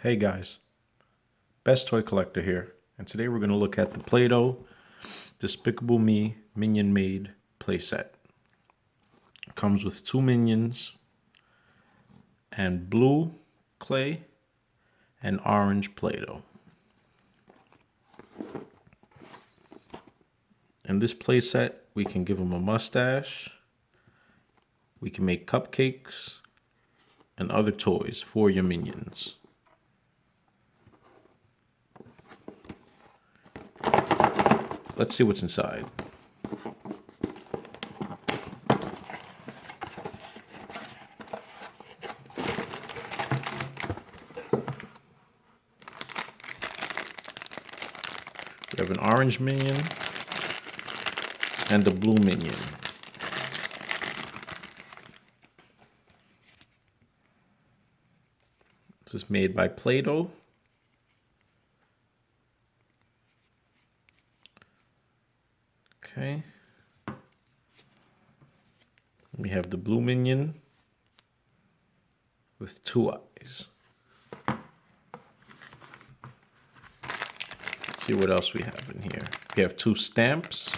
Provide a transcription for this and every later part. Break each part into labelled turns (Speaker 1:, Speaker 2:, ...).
Speaker 1: Hey guys, Best Toy Collector here, and today we're going to look at the Play-Doh Despicable Me Minion Made playset. It comes with 2 minions and blue clay and orange Play-Doh. In this playset, we can give them a mustache, we can make cupcakes, and other toys for your minions. Let's see what's inside. We have an orange minion and a blue minion. This is made by Play-Doh. Okay. We have the blue minion with 2 eyes. Let's see what else we have in here. We have 2 stamps.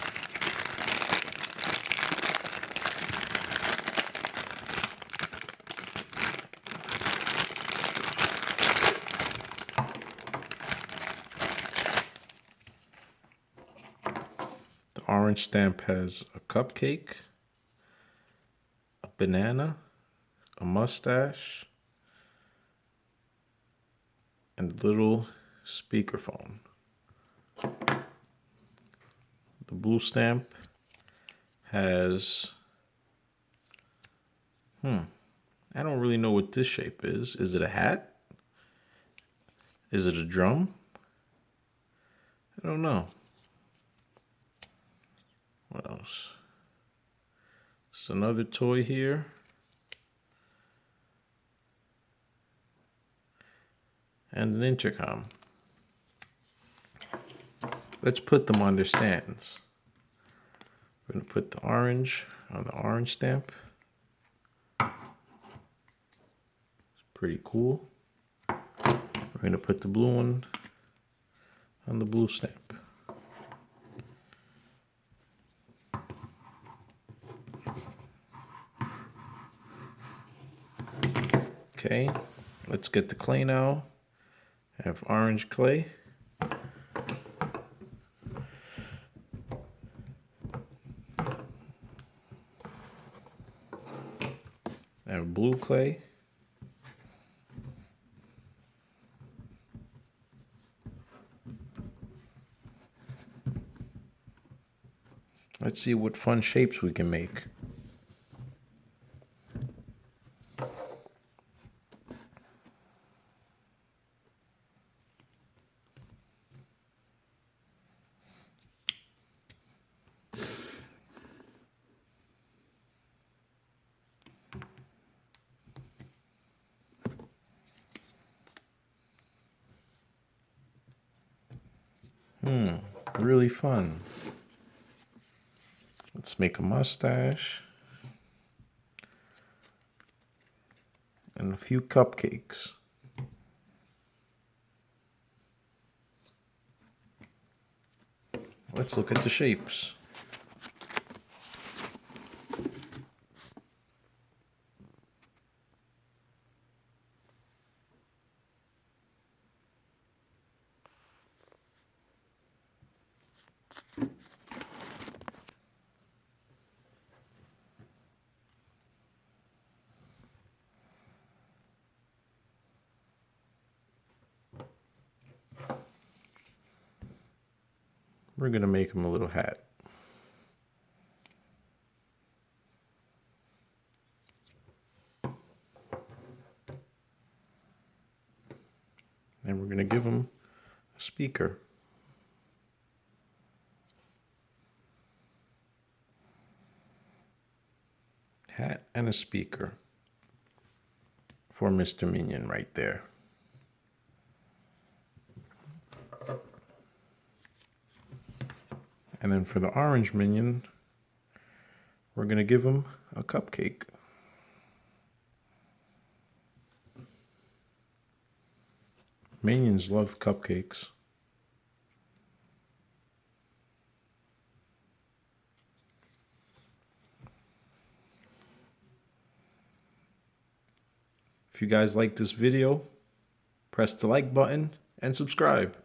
Speaker 1: The orange stamp has a cupcake, a banana, a mustache, and a little speakerphone. The blue stamp has, I don't really know what this shape is. Is it a hat? Is it a drum? I don't know. What else? There's another toy here. And an intercom. Let's put them on their stands. We're going to put the orange on the orange stamp. It's pretty cool. We're going to put the blue one on the blue stamp. Okay, let's get the clay now. I have orange clay. I have blue clay. Let's see what fun shapes we can make. Really fun. Let's make a mustache and a few cupcakes. Let's look at the shapes. We're going to make him a little hat. And we're going to give him a speaker. Hat and a speaker for Mr. Minion right there. And then for the orange minion, we're going to give him a cupcake. Minions love cupcakes. If you guys like this video, press the like button and subscribe.